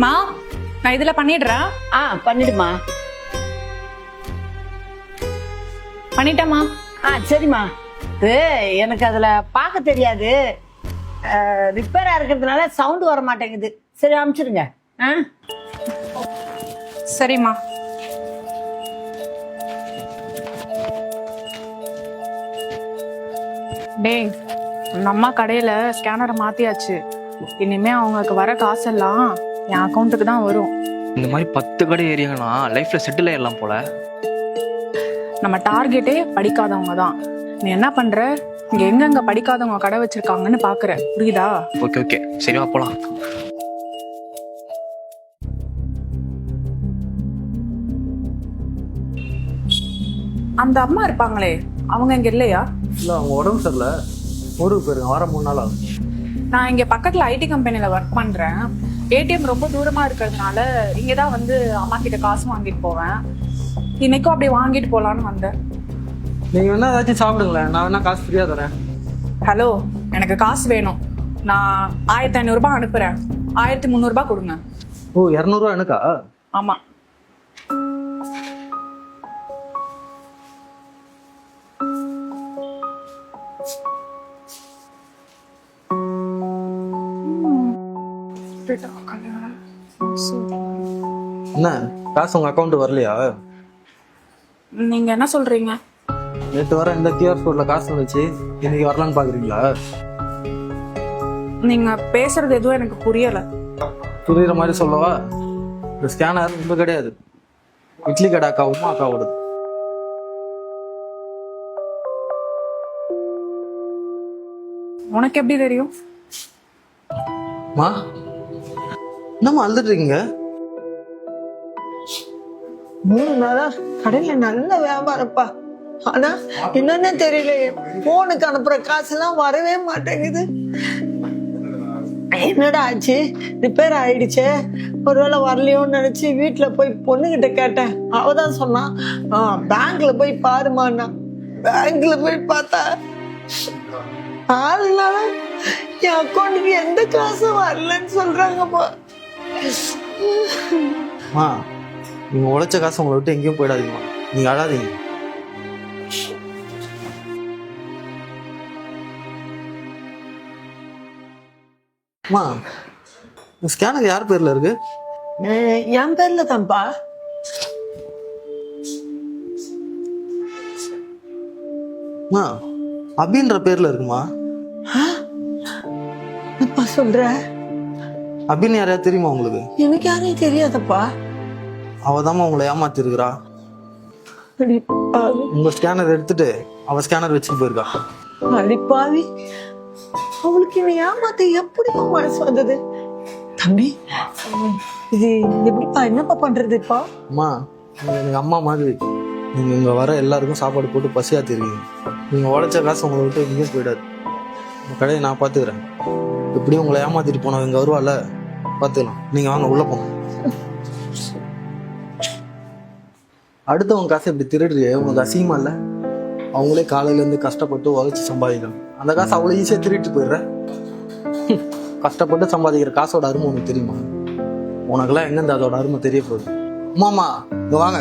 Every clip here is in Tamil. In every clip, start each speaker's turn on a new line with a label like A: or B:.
A: மா நான் இதுல பண்ணிடுறேன்.
B: பண்ணிடுமா.
A: பண்ணிட்டேம்மா.
B: சரிம்மா. எனக்கு அதுல பார்க்க தெரியாது, ரிப்பேரா இருக்கிறதுனால சவுண்ட் வர மாட்டேங்குது. சரி அனுப்பிச்சிருங்க.
A: சரிம்மா. டேய், நம்ம அம்மா கடையில ஸ்கேனரை மாத்தியாச்சு. இனிமே அவங்களுக்கு வர காசெல்லாம் என் அக்கௌண்ட்டுக்கு தான் வரும்.
C: இந்த மாதிரி 10 கடை ஏரியாங்கன்னா லைஃப்ல செட்டில் ஆயிடலாம் போல.
A: நம்ம டார்கெட்டே படிக்காதவங்க தான். நீ என்ன பண்ற, இங்க எங்கெங்க படிக்காதவங்க கடை வச்சிருக்காங்கன்னு பாக்குற, புரியுதா?
C: ஓகே சரிவா போலாம்.
A: அந்த அம்மா இருப்பாங்களே, அவங்க இங்க இல்லையா?
D: இல்ல, அவங்க உடம்பு சரியில்ல, ஊருக்கு போயிருங்க. வர 3 நாள் ஆகும்.
A: நான் இங்க பக்கத்துல ஐடி கம்பெனில ஒர்க் பண்றேன். ஏடிஎம் ரொம்ப தூரமா இருக்கிறதுனால இங்கதான் வந்து அம்மா கிட்ட காசு வாங்கிட்டு போவேன். இன்னைக்கும் அப்படி வாங்கிட்டு போலான்னு வந்தேன்.
D: நீங்க வேணா ஏதாச்சும் சாப்பிடுங்களேன், நான் வேணா காசு ஃப்ரீயா தரேன்.
A: ஹலோ, எனக்கு காசு வேணும். நான் 1500 ரூபாய் அனுப்புறேன். 1300 ரூபாய் கொடுங்க.
D: ஓ, 200 ரூபா எனக்கா?
A: ஆமா.
D: என்ன காசு உங்க அக்கௌண்ட் வரலையா?
A: நீங்க என்ன சொல்றீங்க?
D: நேற்று வர இந்த கியூஆர் கோட்ல காசு வந்துச்சு, இன்னைக்கு வரலான்னு பாக்குறீங்களா?
A: நீங்க பேசுறது எதுவும் எனக்கு புரியல.
D: புரியுற மாதிரி சொல்லவா? இந்த ஸ்கேனர் ரொம்ப கிடையாது, இட்லி கடை அக்கா, உமா அக்காவோடது.
A: உனக்கு எப்படி தெரியும்?
D: மா, என்னம்மா அழுதுட்டு இருக்கீங்க?
E: 3 நாளா கடையில நல்ல வியாபாரப்பா. ஆனா என்னன்னு தெரியல, போனுக்கு அனுப்புற காசெல்லாம் வரவே மாட்டேங்குது. என்னடா ஆச்சு? ரிப்பேர் ஆயிடுச்சே, ஒருவேளை வரலையோன்னு நினைச்சு வீட்டுல போய் பொண்ணுகிட்ட கேட்டேன். அவதான் சொன்னா, பேங்க்ல போய் பாருமான்னா. பேங்க்ல போய் பார்த்தா 4 நாளா என் அக்கௌண்ட்டுக்கு எந்த காசும் வரலன்னு சொல்றாங்கப்பா.
D: மா, நீங்க உழைச்ச காசு உங்களை விட்டு எங்கேயும் போயிடாதீங்கம்மா, நீங்க அழாதீங்க. அம்மா, இந்த ஸ்கேனர் யார் பேர்ல இருக்கு?
E: என் பேர்ல தான்ப்பா.
D: அம்மா, அபின்ற பேர்ல இருக்குமா?
E: என்னப்பா சொல்ற?
D: அபின்னு யாரையா தெரியுமா உங்களுக்கு?
E: எனக்கு யாரையும் தெரியாதப்பா.
D: அவதாம்மா உங்களை ஏமாத்திருக்கிறா.
E: அடிப்பாவி,
D: உங்க ஸ்கேனர் எடுத்துட்டு அவ ஸ்கேனர் வச்சுட்டு போயிருக்கா.
E: அடிப்பாவி, அவளுக்கு இவன் ஏமாத்த எப்படிப்பா மனசு வந்தது? தம்பி, இது எப்படிப்பா, என்னப்பா பண்றதுப்பா?
D: அம்மா, நீங்க எனக்கு அம்மா மாதிரி. நீங்க இங்க வர எல்லாருக்கும் சாப்பாடு போட்டு பசியா தெரியுங்க. நீங்க உழைச்ச காசு உங்களை விட்டு எங்கேயும் போயிடாது. உங்க கடையை நான் பாத்துக்கிறேன். எப்படியும் உங்களை ஏமாத்திட்டு போனவங்க இங்க வருவால, பாத்துக்கலாம். நீங்க வாங்க, உள்ள போங்க. அடுத்தவங்க காசை இப்படி திருடுறியே, உங்களுக்கு அசிங்கமா இல்ல? அவங்களே காலையில இருந்து கஷ்டப்பட்டு உழைச்சு சம்பாதிக்கணும். அந்த காசு அவ்வளவு ஈஸியா திருட்டு போயிடுற. கஷ்டப்பட்டு சம்பாதிக்கிற காசோட அருமை உனக்கு தெரியுமா? உனக்கெல்லாம் எங்க அதோட அருமை தெரிய போகுது. அம்மாமா, இங்க வாங்க.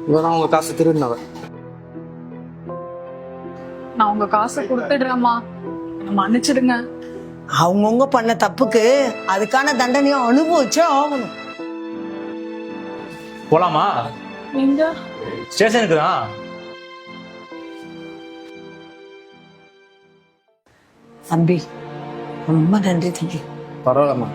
D: இவதான் உங்க காசு திருடினவ.
A: நான் உங்க காசை கொடுத்துடுறேம்மா, மன்னிச்சிடுங்க.
E: அவங்கவுங்க பண்ண தப்புக்கு அதுக்கான தண்டனையும் அனுபவிச்சே ஆகணும்.
C: போலாமா?
A: நீங்க
C: ஸ்டேஷனுக்கு தான்.
E: தம்பி, ரொம்ப நன்றி தம்பி.
D: பரவாயில்லம்மா,